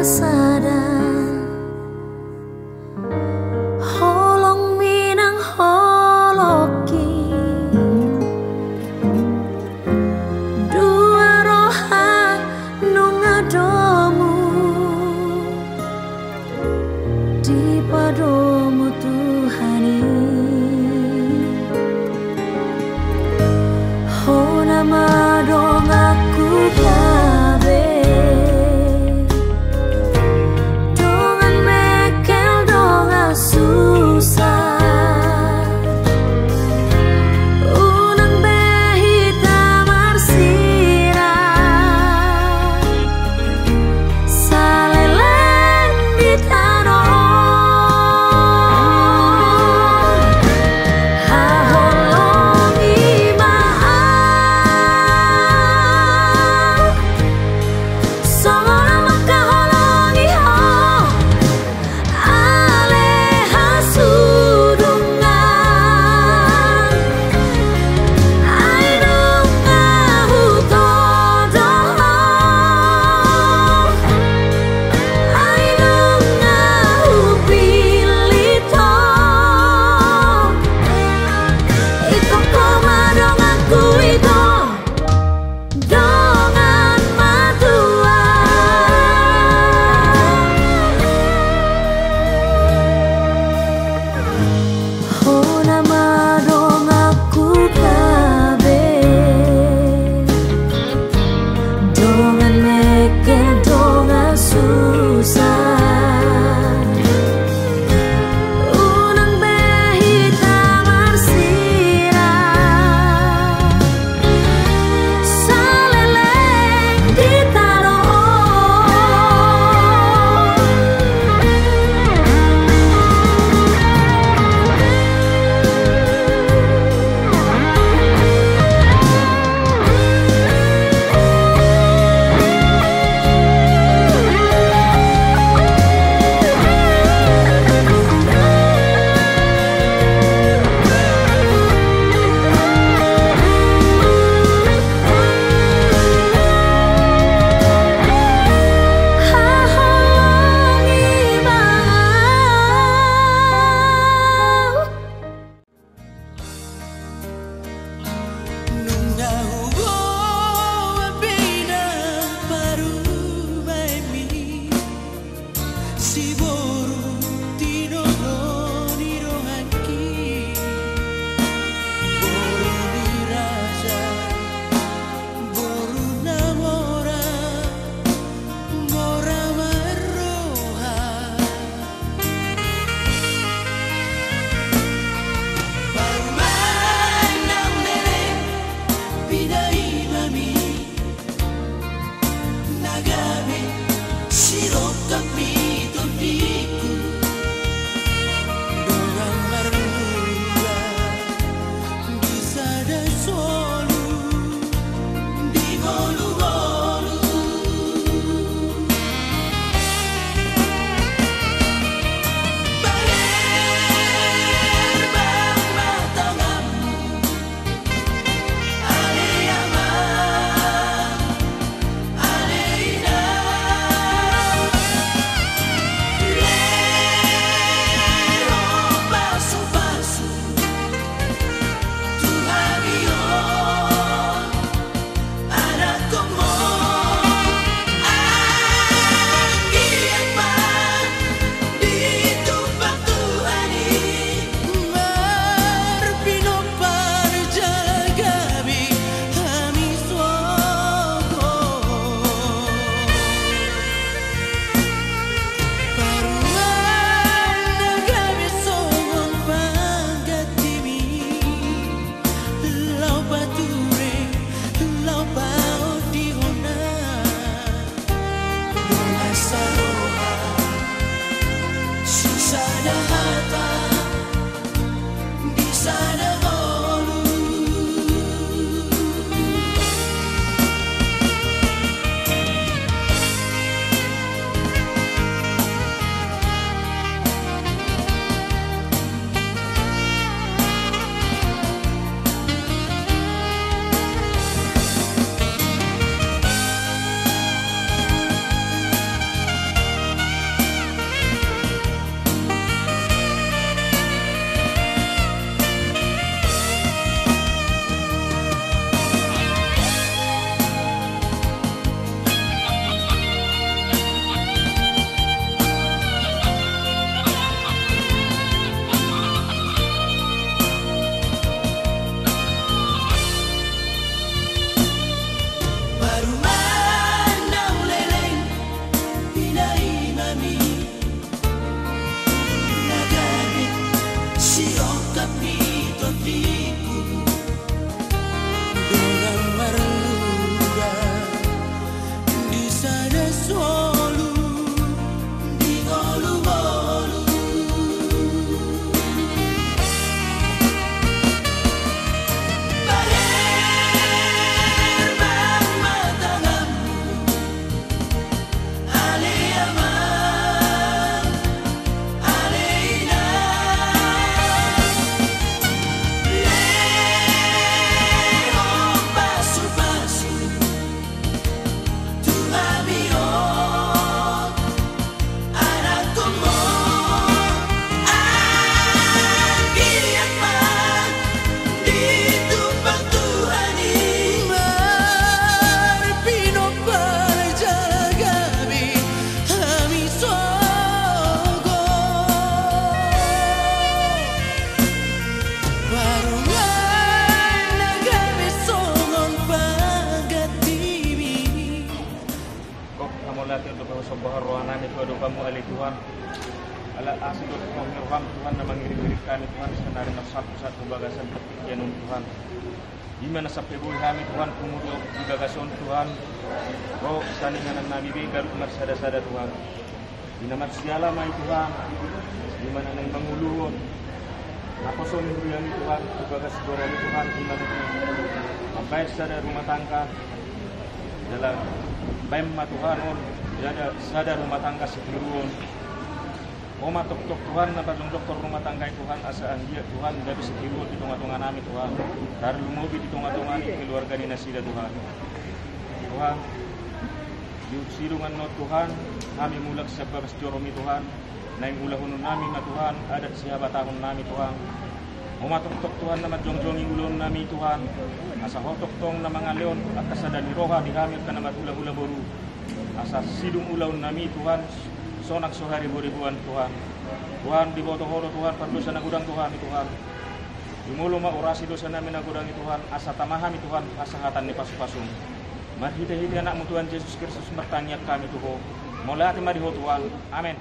sada holong minang holoki dua roha nungadomu di padomu Tuhani ho nama dong aku gabe dongan mekel donga susah unang behita marsira saleleng di tanah Sirok kami tuh rohana itu ada kamu alih Tuhan. Ala asyik roham Tuhan na mengirim kami Tuhan senari na satu bagasan pertikian Tuhan. Di mana sampai boleh kami Tuhan kemudian di bagasan Tuhan. Roh saningan nabi begar marsada-sada Tuhan. Di nama siala mai Tuhan. Di mana nang mangulun. Apa son yang Tuhan di bagas dorong Tuhan di mana sampai sada rumah tangga dalam bemma Tuhan on ada sada rumah tangga sekiruan. Oma tok Tuhan na bajong dokter rumah tangga Tuhan asaan dia Tuhan dari sekiruan di tengah-tengah nami Tuhan. Dari lumobi di tengah-tengah keluarga ni nasida Tuhan. Tuhan di sirungan no Tuhan kami mulak sa bagas joromi Tuhan. Naing ulahun nami na Tuhan ada siapa tahun nami Tuhan. Umatok-tok Tuhan na madjong-jongi ulon nami Tuhan. Asa hotok tong na mga leon at kasada ni roha di kami at kanamat ula-ula boru. Asa sidung ulahun nami Tuhan sonak sohari boribuan Tuhan. Tuhan di bawah horo Tuhan pardosa na gudang Tuhan Tuhan. Yumulo ma orasi dosa namin na gudang Tuhan asa tamahami Tuhan asahatan ni pasupasung. Marhita-hiti anak mo Tuhan Yesus Kristus bertanya kami Tuhan. Mula ati mariho Tuhan. Amen.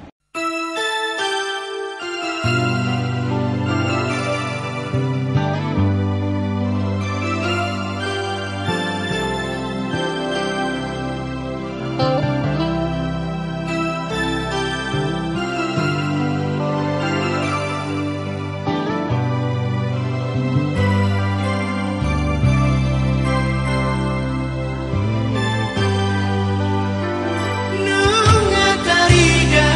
Nunga tariga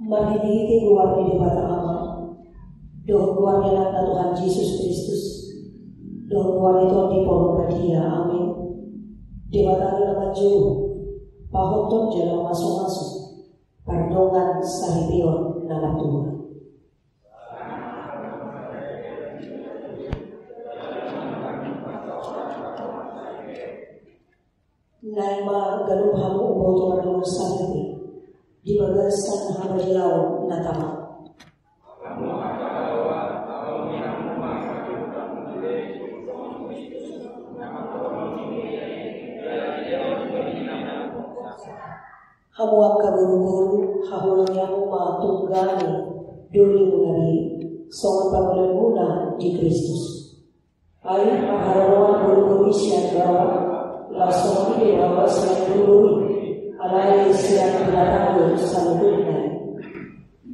Marhiti luar di debat ama, doa luar dalam Tuhan Yesus Kristus, doa luar itu di pohon badia, amin. Debat nama jauh, pahotot jalan masuk-masuk, pardongan sahibion nama Tuhan. Naima galup hamu uboto madungan sahibi, di bagasan hamba jilau natama. Hamuak kaburu-buru hahulnya huma tunggani duri mengabi songon pamulan mula di Kristus. Air harawan buru-buru isyan bawa langsung di bawah selain dulu alai siang belakang saludnya.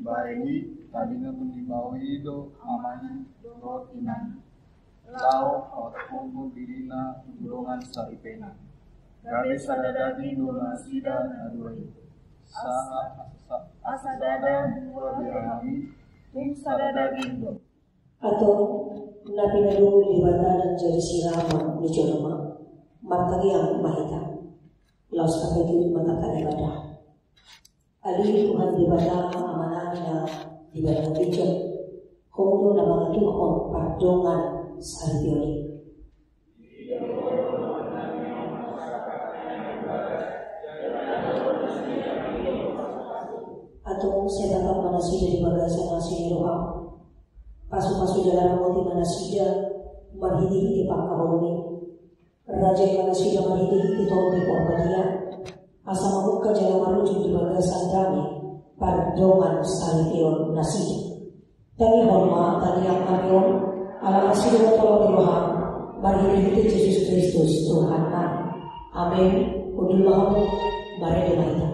Bayi tadinya mendibawi do amai do inan. Lau otku dirina golongan saripena. Dari sadadagi dona sida aduai. Asadada dua dirahami tung sadadagi do. Atau nabi nadung di bataran jadi sirama di joroma. Martagi yang mahita. Laus kapal mata tak ibadah. Ali Tuhan ibadah amanahnya ibadah bijak. Kono na mga Tuhan pardongan sa halipioni. Atau saya dapat manasida di bagasan nasi roha. Pasu-pasu dalam moti manasida marhiti-hiti pangkahuluni. Raja yang sudah mendidik itu di Purbadia, asal membuka jalan menuju di bagasan kami, pardongan salition nasi. Tani hormat, tani yang kamion, ala nasi dan tolong Tuhan, mendidik Yesus Kristus Tuhan kami. Amin. Udullah, mari kita.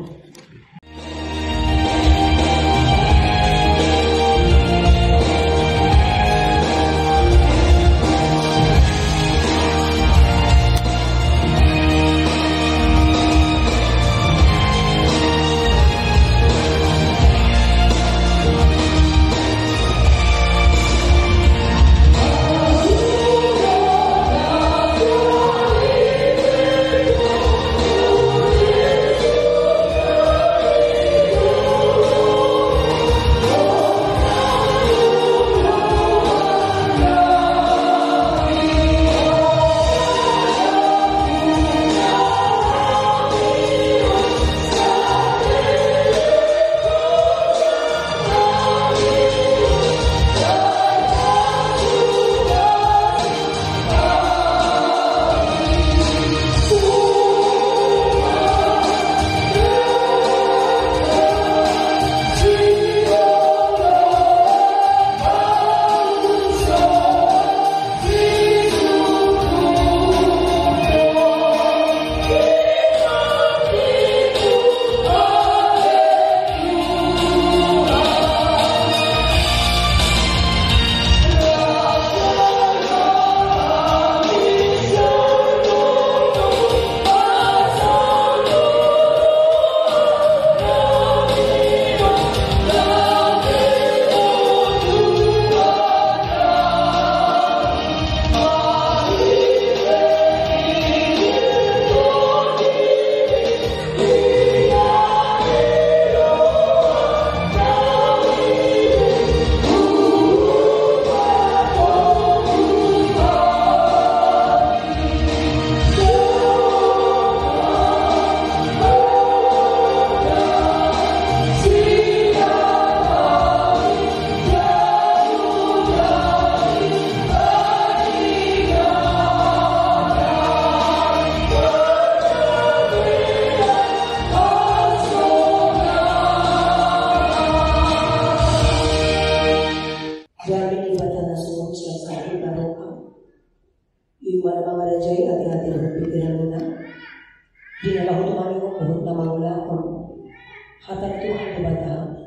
Hatan Tuhan kepada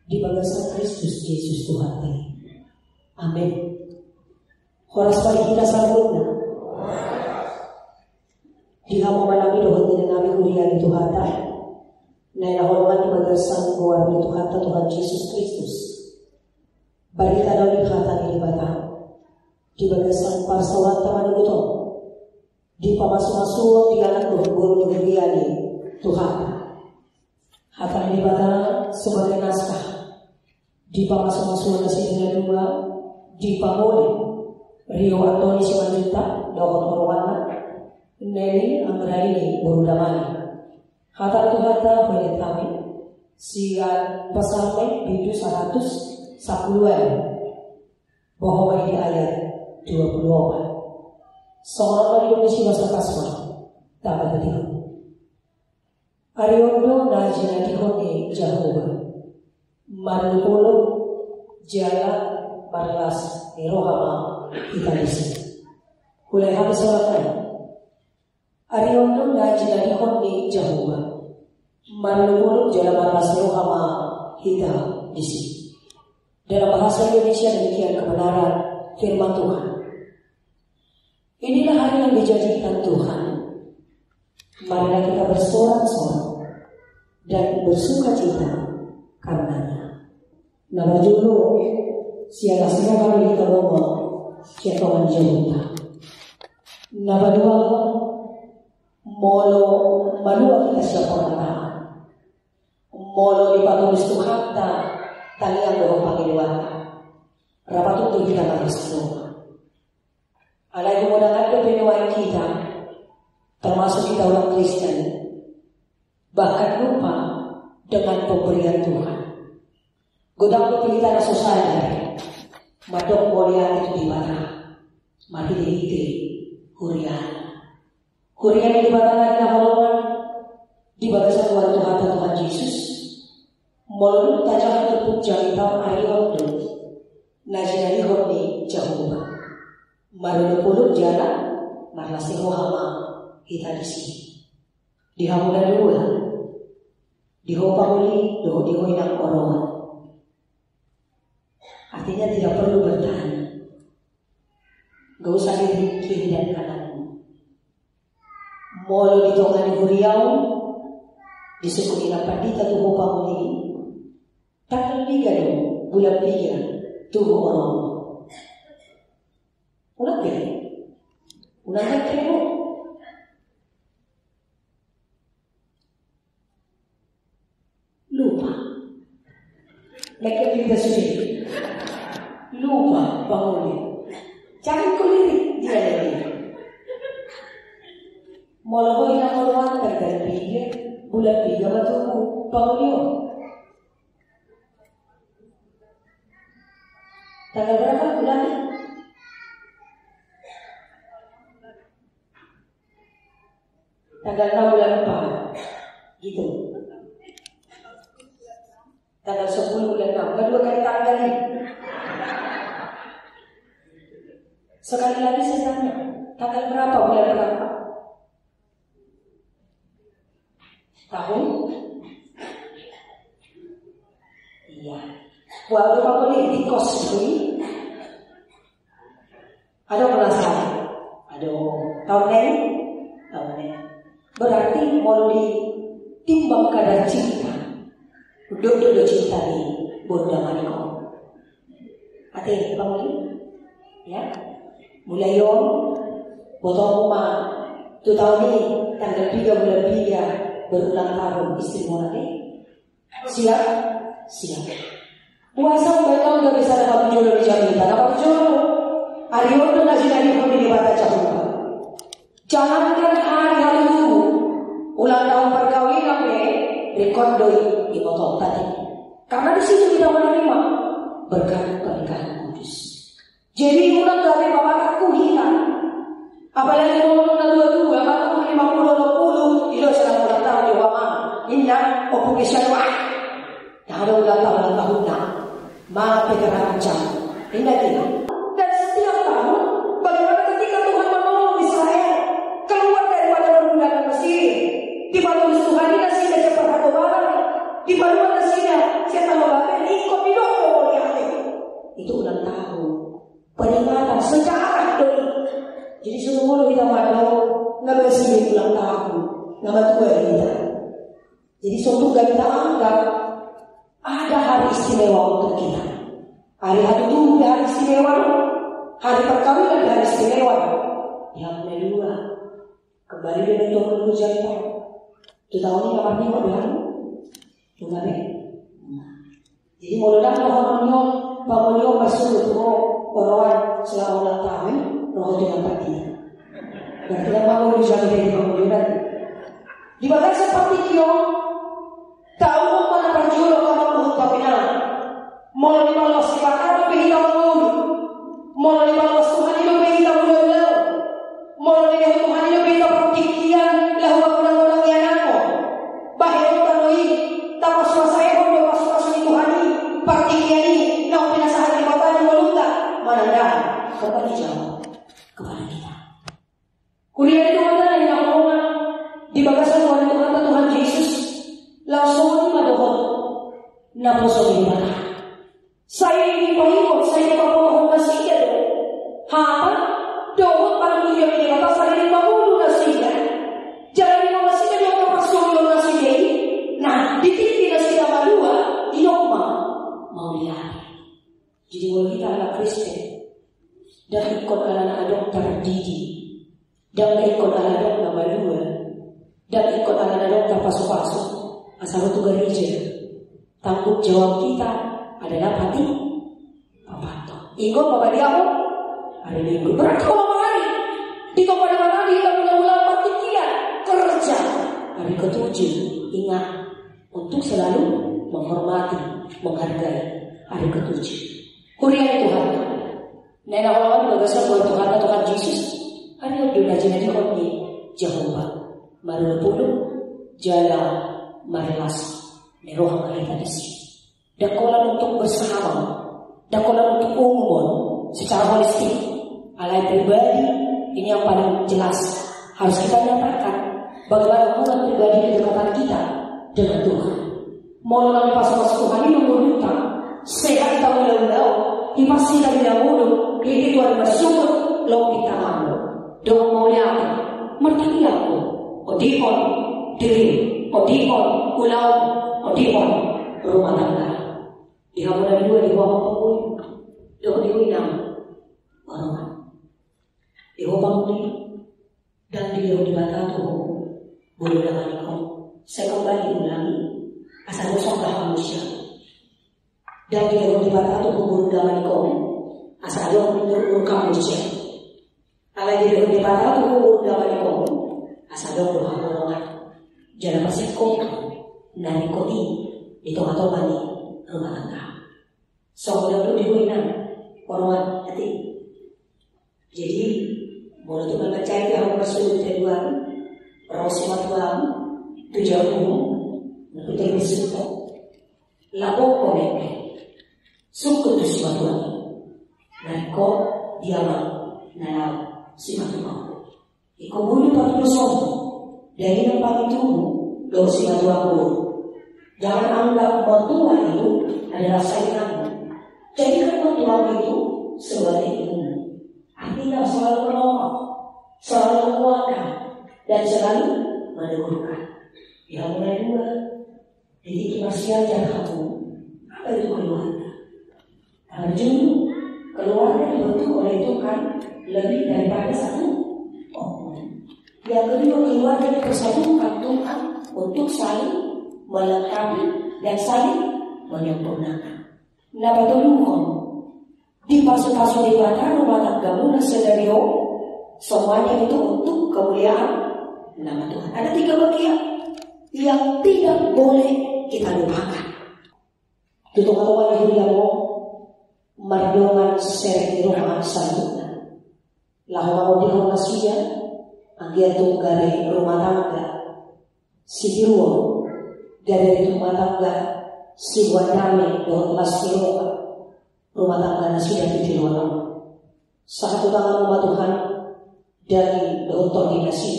di bagasan Kristus Yesus Tuhan. Amin. Horas pagi kita sambutna. Di hamo malami doon din namin kuliah itu hata. Na nahuluan di bagasan keluar dari Tuhan Yesus Kristus. Bagi tanah dikata di batang di bagasan parsawan taman buto di pamasuk-masuk di anak guru negeriani Tuhan. Hatan di batang sebagai naskah di pamasuk-masuk nasi dengan dua di pamole Rio Antoni Simanjuta Dawat Orwana Nelly Anggraini Burudamani. Hatan Tuhata bagi kami sian pesampai bidu 110 bahwa di ayat 24 seorang Indonesia bahasa Kasma tak berhenti Ariondo Najina Dihoni Jehovah Manupolo Jala Marlas Nirohama Italisi Kulai habis selatan Ariondo Najina Dihoni Jehovah Manupolo Jala Marlas Nirohama Italisi. Dalam bahasa Indonesia demikian kebenaran firman Tuhan. Inilah hari yang dijadikan Tuhan. Marilah kita bersorak-sorak dan bersukacita karenanya. Nama julu siapa kali kita ngomong siapa Jehovah. Nama dua molo malua kita siapa orang. Molo dipatulis Tuhan taliang doang Panginoon. Rapat untuk kita harus semua. Alay kemudahan Panginoon kita, termasuk kita orang Kristen, bahkan lupa dengan pemberian Tuhan. Godang kita na susada, madok mulia itu di mana? Mati di Hurian. Hurian di mana kita holongan di bagasan Tuhan Yesus. Mulut tajam tepuk jangkau Ariondo Najina Dihoni Jehovah Marunupuluk Jala Marlasi Rohama Italisi Dihamunan dua Dihopamuli Dihoinang Orongan. Artinya tidak perlu bertanya, gak usah kiri dan kananmu. Molo ditongani Huriau disukuin apa dita tuh Hopamuli tanggal 3 dong, bulan 3 tuh orang. Ulang kan kira lupa. Mereka kita sudah lupa bangunnya. Jangan kulirik dia lagi. Malah ina maluan tanggal 3 bulan 3 betul bangunnya. Tanggal berapa bulannya? Tanggal 6 bulan 4 gitu. Tanggal 10 bulan 6 kedua kali tanggal ini. Sekali lagi saya tanya, tanggal berapa bulan berapa? Tahun? Iya. Waktu apa nih di kos itu? Ada penasaran? Ada tahun ini? Tahun ini. Berarti mau ditimbang kadar cinta. Duduk cinta di Bunda Maniko. Hati bangun ya. Mulai yom botol rumah. Tu tahun ini tanggal 3 bulan 3 berulang tahun istrimu nanti. Siap? Siap. Puasa mereka udah bisa dapat jodoh di Jakarta. Dapat jodoh. Ariondo Najina Dihoni di Bata Jakarta. Jangankan hari-hari dulu ulang tahun perkawinan rekondoi di botol tadi. Karena di situ kita menerima berkat pernikahan kudus. Jadi ulang dari bapak aku hilang. Apalagi ngomong na dua-dua, kalau 50-60 ilo sedang ulang tahun di Wama. Inna opukisan wa. Yang ada ulang tahun na. Maafkan jam. Ingat ini. Dan setiap tahun, bagaimana ketika Tuhan menolong Israel keluar dari perbudakan Mesir, di bawah Tuhan ini sih ada perhatian, di bawah Mesir siapa membaca ikut hidup itu ulang tahun, peringatan sejarah doi. Jadi semua kita malu nggak bersih ulang tahun, nggak tua kita. Jadi suatu gak kita anggap Ada hari istimewa untuk kita. Hari tubuh hari istimewa, hari perkawinan hari istimewa. Yang kedua, kembali dengan Tuhan dulu cerita. Kita tahu ini kapan dia berlalu? Kembali. Jadi mulai orang bangun bersuruh orang selama ulang tahun, roh Tuhan pati. Dan kita bangun di sana dari bangunan. Di bagian seperti itu, tahu mana berjuang kalau mau papina. Mau dibalas bakar begitu mulu. Mau dibalas Tuhan itu begitu mulu. Mau dibalas Tuhan itu begitu pertikian lahu orang-orang yang aku. Bahaya tanoi tanpa suasana pun pas Tuhan ini pertikian ini kau penasaran di kota di Molunda mana dah kepada jawab kepada kita. Kuliah itu mana yang ngomong di bagasan Tuhan Yesus langsung madohon namo sobi. Saya ini pahit, saya bawa nasi dia. Apa? Doa paling dia ini kata saya ini bawa nasi dia. Jangan nasi dia dia pasang nasi dia. Nah, di titik nasi dia dua, dia mau lihat. Jadi kalau kita anak Kristen dan ikut anak-anak dokter terdidik, dan ikut anak-anak nomor dua, dan ikut anak-anak dokter pasu-pasu, asal itu gereja. Tanggung jawab kita adalah hati Bapak. Ikut Bapak dia apa? Hari Minggu. Berarti kalau hari di kepada mana kita mula-mula pertikian kerja. Hari ketujuh ingat untuk selalu menghormati, menghargai hari ketujuh. Kuliah Tuhan. Nenek orang bagasan buat Tuhan Yesus. Hari itu jadi kami Jehovah. Maru puluh jalan marilas neroh kita di sini. Dakolan untuk bersama, dakolan untuk umum, secara holistik. Alai pribadi ini yang paling jelas harus kita nyatakan bagaimana hubungan pribadi kedekatan kita dengan Tuhan. Mau melalui pas-pas Tuhan ini menurutkan sehat kita ulau-ulau, dipasti dari dahulu, ini Tuhan bersyukur lo kita malu. Doa mau lihat, mertaki aku, odihon, diri, odihon, ulau, odihon, rumah tangga. Di hamunan dua di bawah penguli, doa diwinam, orang, di bawah penguli dan di bawah dibatatu, bulu dengan kau. Saya kembali ulangi, asal usahlah manusia. Dan di bawah dibatatu bulu dengan kau, asal menurut manusia. Kalau di bawah dibatatu bulu dengan kau, asal doa golongan. Jangan pasir kau, nari kau di tengah-tengah ni rumah tangga. Soalnya itu dihuinan orang hati. Jadi boleh tu kalau percaya dia harus bersulit keluar rasa tuan tujuan umum kita bersulit. Lalu kau suku tu siapa tuan dan kau diaman nalar siapa tuan. Ikut boleh tak bersama dari tempat itu doa siapa tuan pun. Jangan anggap mertua itu adalah sainganmu. Jadikan mertua itu sebagai ibumu. Artinya selalu menolong, selalu menguatkan, dan selalu meneguhkan. Yang mulai dua, didik masih aja kamu. Apa itu keluarga? Terjun keluarga dibentuk oleh Tuhan lebih daripada satu orang. Yang kedua, keluarga dipersatukan Tuhan untuk saling melengkapi dan saling menyempurnakan. Napa tolong di pasu-pasu di batang rumah tanggamu sedario semuanya itu untuk kemuliaan nama Tuhan. Ada 3 bagian yang tidak boleh kita lupakan. Tutup kata yang mau mardongan seri rumah santuna. Lalu mau dihormasinya agar tunggare rumah tangga si biru dari rumah tangga si wadame doa lasio rumah tangga nasi dan tujuh orang. Satu tangan rumah Tuhan dari dokter dinasti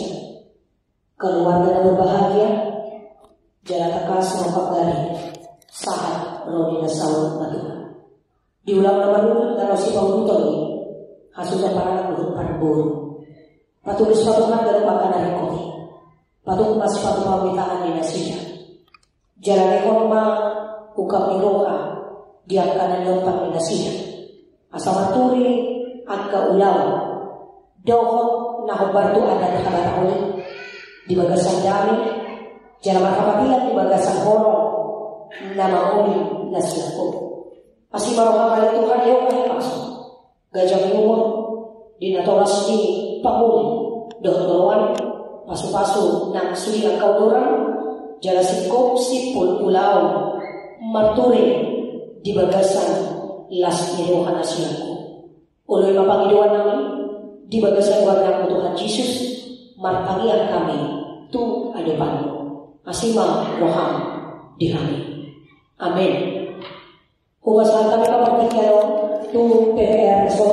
keluarga yang berbahagia jalan tekas rompak dari saat rodina sawah Tuhan. Di ulang nomor kalau si pengutol ini hasilnya para buruk pada buruk. Patulis patuhan dari makanan dari kopi. Patung pas patuh pamitaan dinasti. Jalan ekoma ukang niroha diangkanan lompat minasiya asamaturi agka ulaw dohot na hubarto ada kabarahuli di bagasan dami jangan makapatilan di bagasan horong na mauli na silako asi marong kapal Tuhan yung kahipaso gajang umur di natoras di pamuli dohon-dohon pasu-pasu ng suliang kauduran jala sikop sipul ulaw marturi di bagasan las nirohan na silako uloy mapangiduan namin di bagasan warna Tuhan Yesus martagian kami tu adepan asimang roham di kami amin hubasan kami kapartikero tu PPR so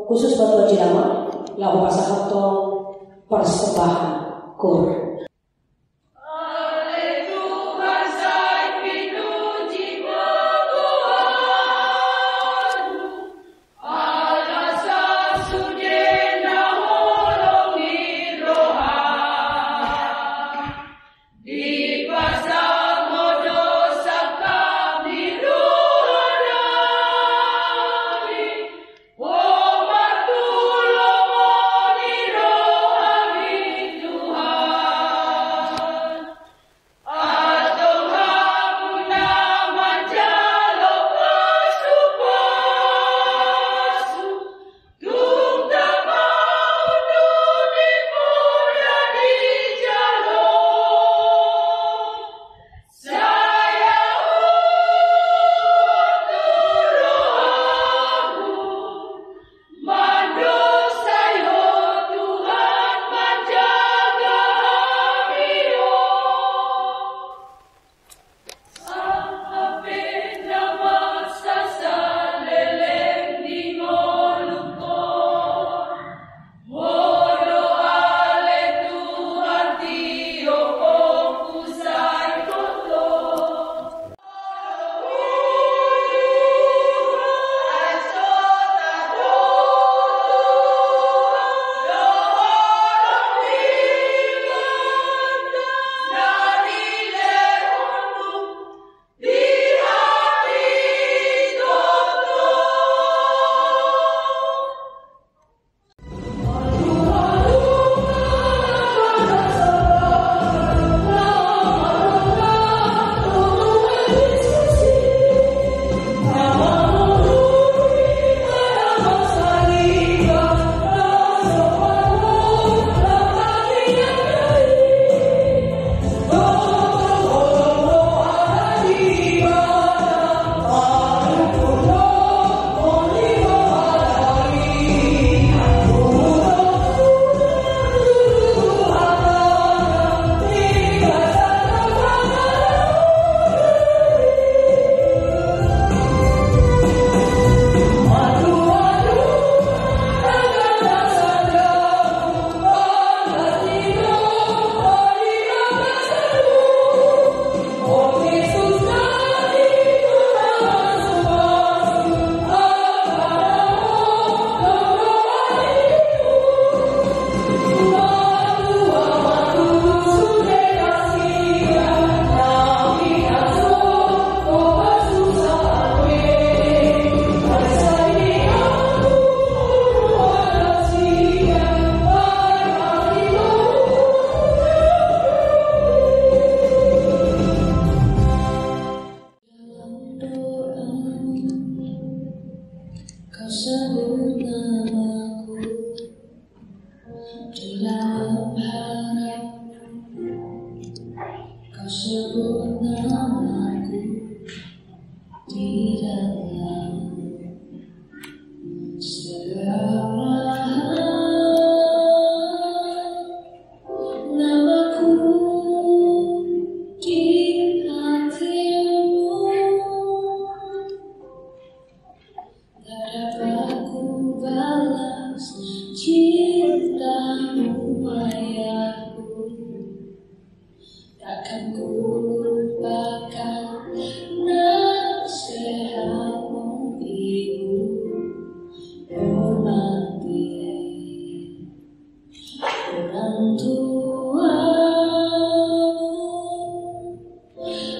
khusus bantuan jenama laku pasangan to persembahan kur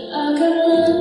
Akan lanjut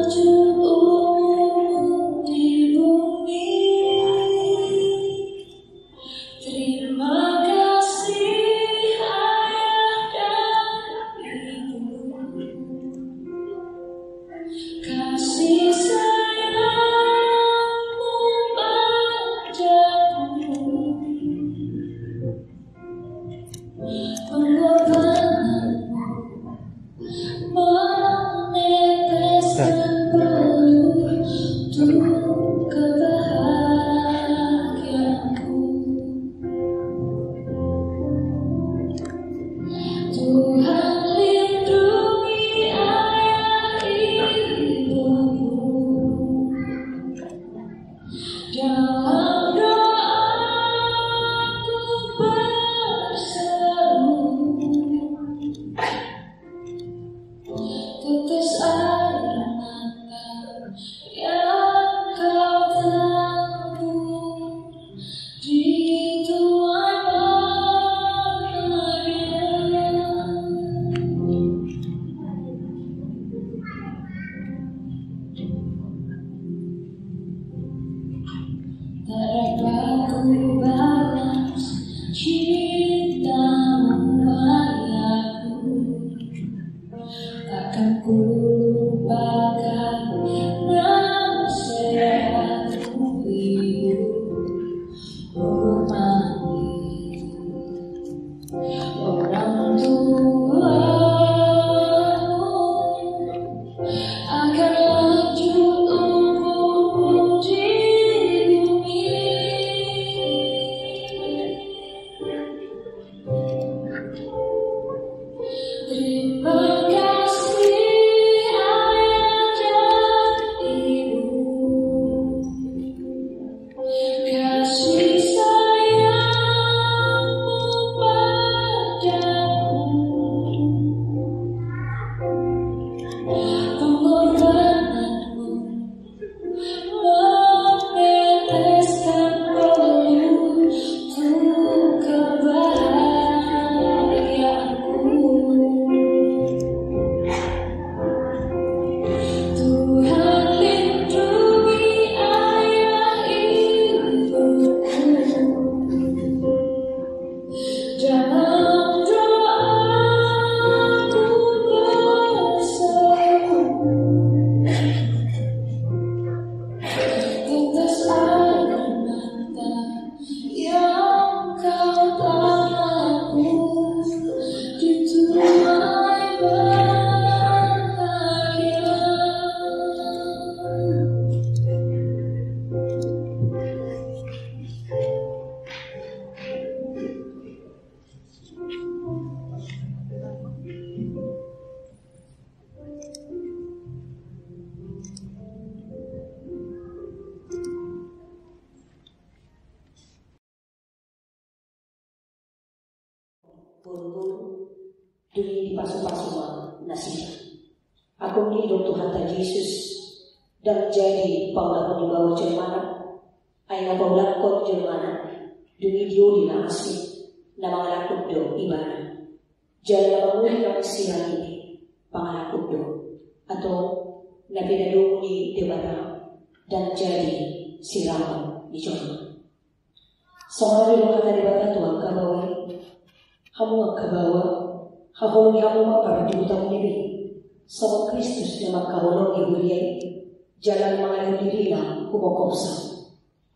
Buru-buru duri pasu-pasuma nasibah. Aku hidup Tuhan ta Yesus dan jadi paulah ko dibawa Jermana ay napaulat ko Jermana duri diuli na asli na mga lakod do ibana. Diyan na manguli ng siya ini pangalakod do ato na pinadungo ni Debara dan jadi siraman ni John. Sa mga rilong katalibatan tuwang kabaway hamu ang kabawa, hahulong hamu maparatutan nibi. Sa mga Kristus na magkahulong ibuliyay, jalan mga nagdirila kumokopsa.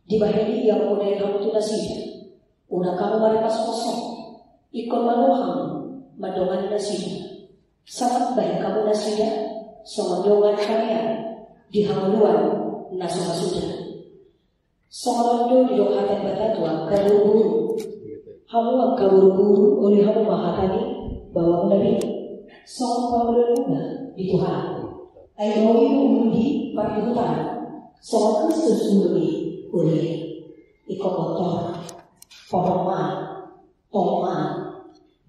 Di ba hindi ang unay hamu tunasida? Una kamu maripas kosong, ikon manuhang madungan na sida. Samat ba kamu na sida? Sa madungan kaya, di hamuluan na sumasudan. Sa mga londo di lokatan batatuan, kaluburu. Hamu ang kaburu-buru oleh hamu mahatani bahwa Nabi sang pamulungan di Tuhan ay mau mengundi parihutan sang Kristus mengundi oleh ikomotor pamaman toman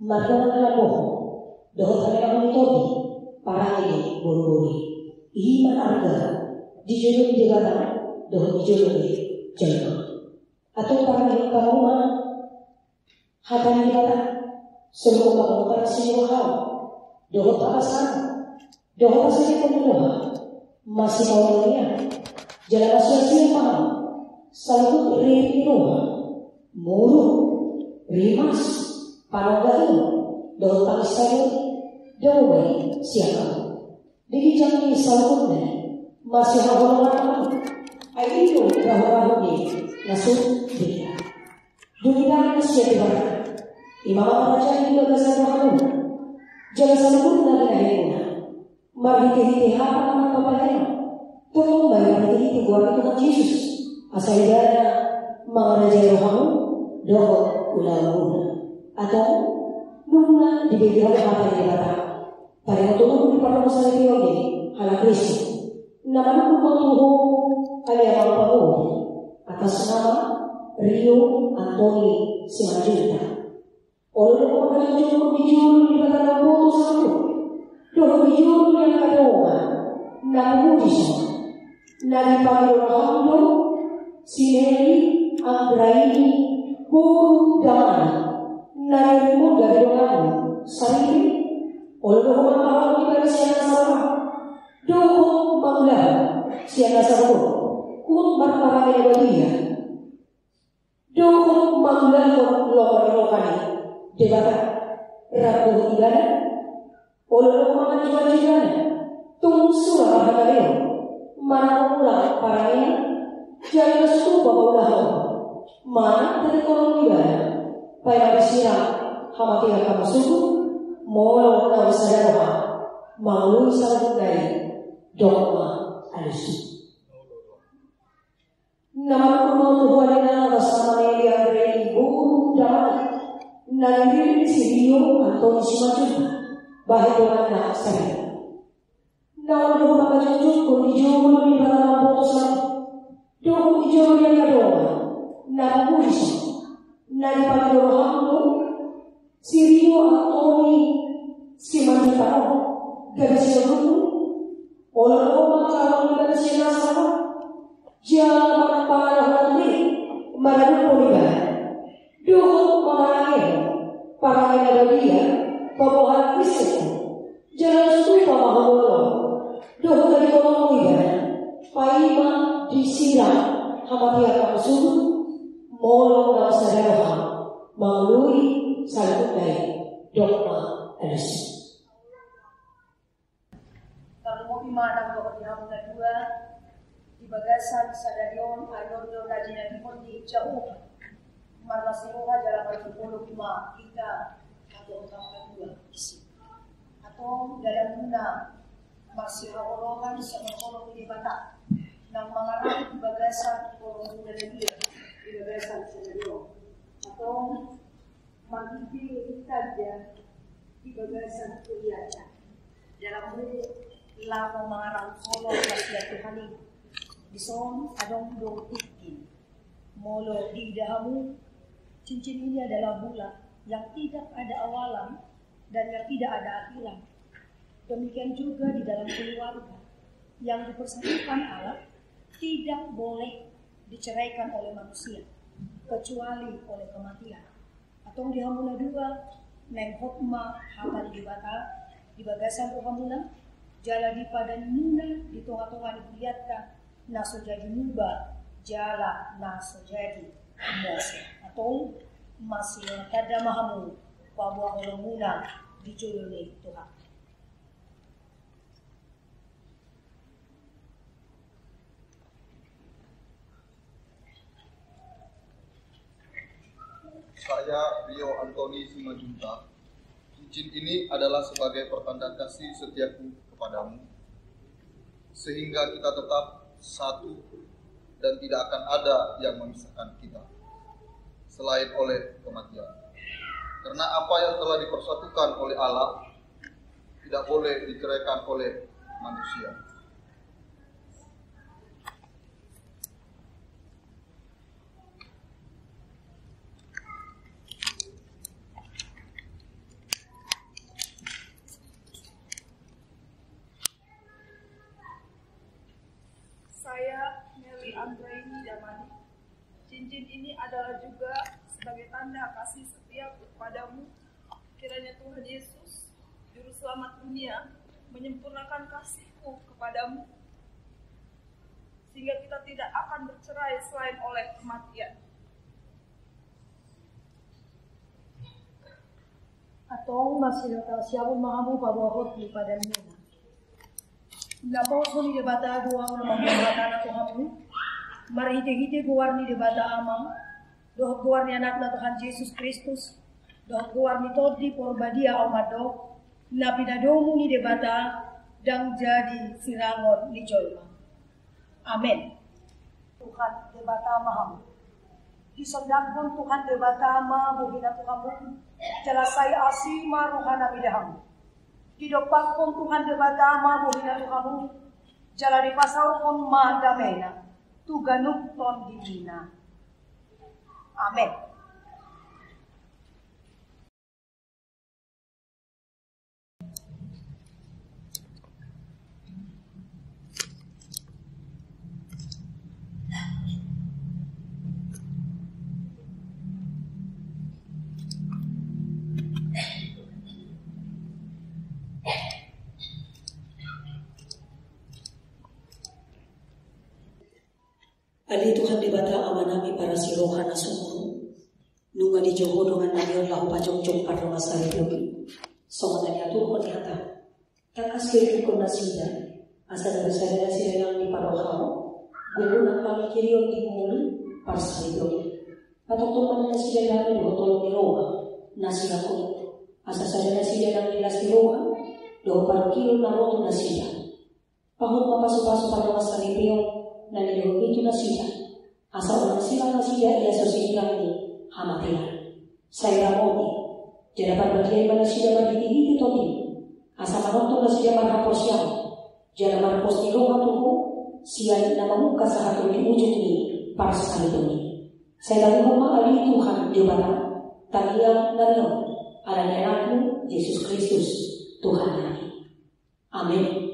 madongan laboh doh kalian metodi para ini buru-buru iman arga dijulung jegana doh dijulung jalan atau para kamu Hatang kita semua kamu para sinuhau, dohot alasan, dohot asal penuh, masih maunya, jalan asal paham, selalu rumah, muru, rimas, panogari, dohot asal, dohoi siapa, dijangki selalunya, masih hawa ayo rahu nasut dia. Dunia manusia dibalik. Imam Raja juga Jangan sampai lagi nahina. Marhiti-hiti hapa naman papayana. Tunggu bayar hiti-hiti buat Tuhan Yesus. Asalidana mga raja-rahamu dokot ulang-una. Atau nunga dibigyan apa yang dikata. Pada waktu itu di pada masa itu ala Kristus. Nama Tuhan kalian apa atas nama Rio Antoni Simanjunta. Oleh orang yang cukup dijuru di dalam putus satu, doa dijuru yang kedua, namun disini, nabi Paulus Sineri Andraini Puru Damai, nabi muda dengan Sari, oleh orang kita siapa sama, doa Bangla siapa sama, berparah dengan dia, doa Bangla lokal debata rabu ibadah oleh orang juga tung surah bahagia mana ulang parahnya jangan suka bawa mana dari orang ibadah pada siang hamati akan suku mau tahu saudara mau saudara dari dogma alisu nama Tuhan adalah bersama yang dari guru dan Naliri Sirio Antoni Simanjunta bahaya dengan saya. Namun doa majujud kondijur di dalam putusan doa dijur yang kedua namun bisa nari pada doa Sirio Antoni Simanjunta garis dulu oleh orang kalau garis yang sama jangan parah ini malah poligar doa para dia pembohongan Kristus jangan lupa bahwa doa dari orang muda paima disiram hama dia kamu suruh molong dan saudara melalui satu dari dogma alisu. Kalau mau dimana doa di hamna dua di bagasan sadarion ayondo rajina di jauh marah sinuha dalam al-Qur'an kita atau utama dua isi atau dalam guna masih orang sama orang di bata nang mengarah di bagasan orang dari dia di bagasan sendiri atau mengikuti saja di bagasan kuliah dalam lama mengarah orang masih Tuhan di son adong dong ikin molo di dahamu. Cincin ini adalah bulan yang tidak ada awalan dan yang tidak ada akhiran. Demikian juga di dalam keluarga yang dipersatukan Allah tidak boleh diceraikan oleh manusia kecuali oleh kematian. Atau di hamuna dua neng hokma hakan di bagasan rohamuna jala di padan muna di tengah-tengah dilihatkan naso jadi muba jala naso jadi mose atau masih kada mahamu pabuah olomuna dijuluni Tuhan. Saya Rio Antoni Simanjunta. Cincin ini adalah sebagai pertanda kasih setiaku kepadamu, sehingga kita tetap satu dan tidak akan ada yang memisahkan kita selain oleh kematian. Karena apa yang telah dipersatukan oleh Allah tidak boleh diceraikan oleh manusia. Saya Mary Andraini Damani. Cincin ini adalah juga sebagai tanda kasih setia kepadamu. Kiranya Tuhan Yesus, Juru Selamat dunia, menyempurnakan kasih-Ku kepadamu, sehingga kita tidak akan bercerai selain oleh kematian. Atau masih datang siapa mahamu pabawot di padan muna. Napau suni de bata dua ulama bata na Tuhanmu. Mari hite guarni de bata amang. Doh guarni anak na Tuhan Yesus Kristus. Doh guarni todi porbadia omado. na pinadomu ni debata dan jadi sirangon ni jolma. Amin. Tuhan debata maham. Kisandang Tuhan debata ma buhina Tuhan jelasai asima ruhana bidaham. Didopak pun Tuhan debata ma buhina Tuhan jalari pasau pun ma damena tuganuk ton dimina. Amin. Ali Tuhan dibata amanami para sirohan na sumuro. Nunga di Joho dengan nangyong lahu pacong-cong pada masa hidup. Songa tanya Tuhan kata. Tak asli ko na sida. Asa na sada sila yang di parohaw. Gulo ng pamikiriyon di muli para sa hidup. Patoktokan na sila lang ng hotolong ni Roma. Nasila ko. Asa sada na sila lang nila si Roma. Doon parokilo na roto na sila. Pahon mapaso-paso pada masa hidup. Na nilong itu na siya. Asa orang sila na siya iya sosilang ni hamatilan. Saya ramoni. Jadi dapat berjaya pada siya berhiti-hiti todi. Asa manonton na siya marhapos siya. Jadi marhapos ni Roma tuho. Siya na mamuka sa hatong diwujud ni para sekali ini. Saya lagi ali Tuhan diubatan. Taliang na niyo. Alanya aku Yesus Kristus Tuhan kami. Amin.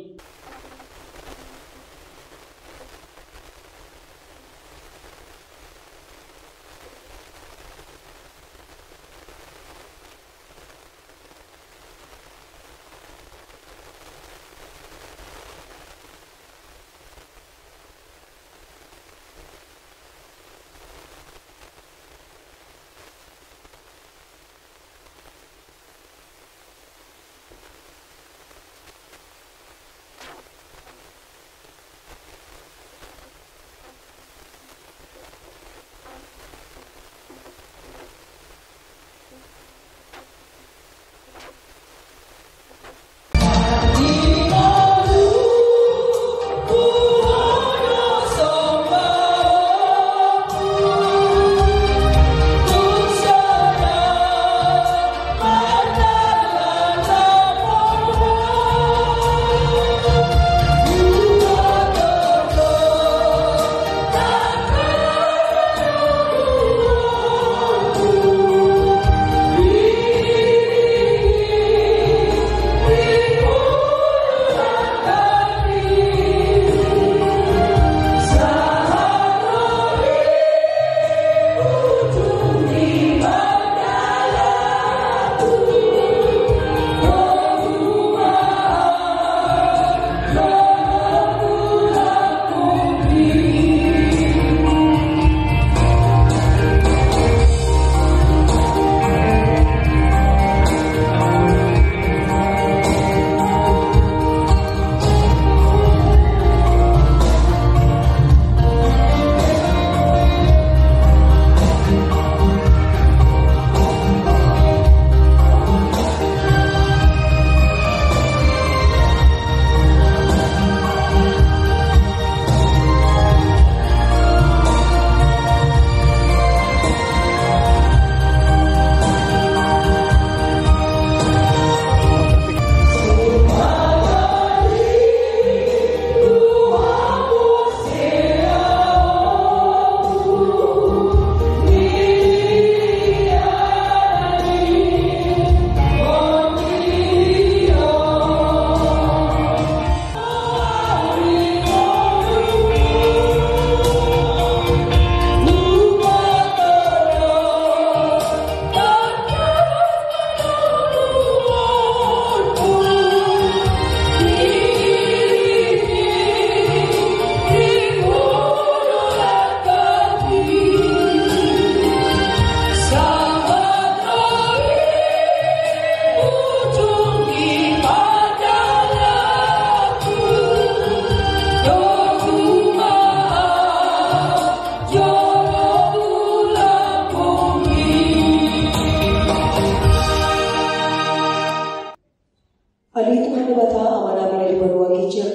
Ali Tuhan di bata amana bila di berdua kijan.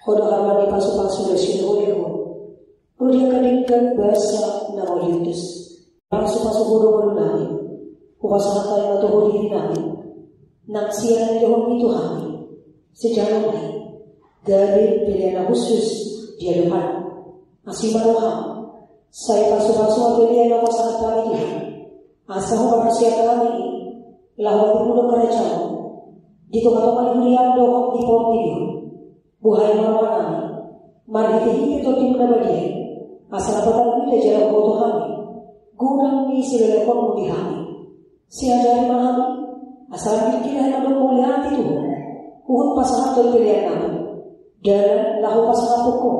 Hoda harman di pasu-pasu lesin olehku. Rudia kadingkan bahasa nama liutus. Pasu-pasu bodoh nami. Kupasang kali matu hodi nami. Nang siang di hom itu kami. Sejauh ini dari pilihan khusus dia depan. Masih maroham. Saya pasu-pasu pilihan yang pasangan kami ini. Asal manusia kami lawan bermuda kerajaan. Di tengah-tengah hunian dohong di pohon ini, buhay marwana, mari kita itu tim nabadian. Asal petang kita jalan bodoh kami, gudang ni sila lekon mudi kami. Siapa kami, asal kita hendak melihat itu, uhun pasangan terpilihan kami, dan lahu pasangan pokok.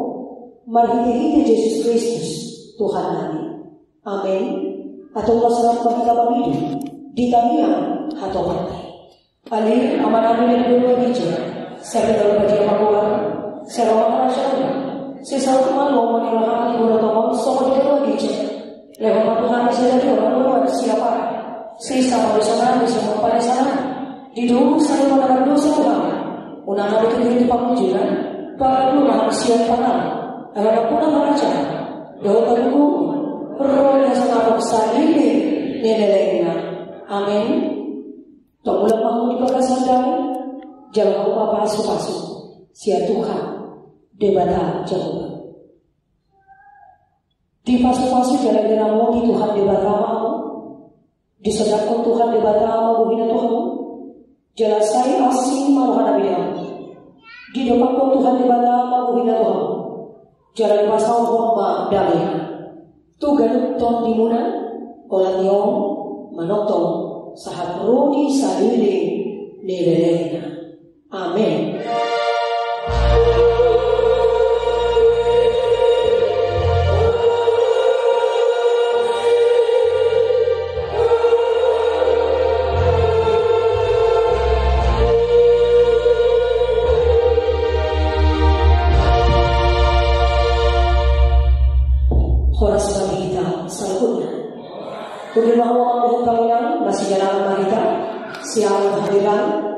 Mari kita Yesus Kristus Tuhan kami. Amin. Atau pasangan bagi kami di tamiang atau pantai. Ali amanah ini berdua bicara. Saya dalam bagian makuan. Saya ramah rasyada. Saya selalu malu menilai di bulan tahun. Sama dia berdua bicara. Lewat Tuhan saya jadi orang siapa? Saya sama bersama bersama pada sana. Di dulu saya mengenal dosa Tuhan. Unang itu di pengujian. Baru manusia panah. Agar aku nak baca. Doa terbuku. Roh yang sangat besar ini nilainya. Amin. Tolong mau dipakaskan kami, jangan lupa pasu-pasu. Sia Tuhan, debata jauh. Di pasu-pasu jalan dinamu di Tuhan debata mau, disedapkan Tuhan debata mau buhina Tuhan. Jalan saya asing maruhan abidam. Di depan Tuhan debata mau buhina Tuhan. Jalan pasau horma damai. Tugan ton dimuna, orang yong menotong. Sahat rodi salile nebelena. Amin. Horas bagi kita selanjutnya. Kudu mahu menghubung kalian masih dalam kita siang hadiran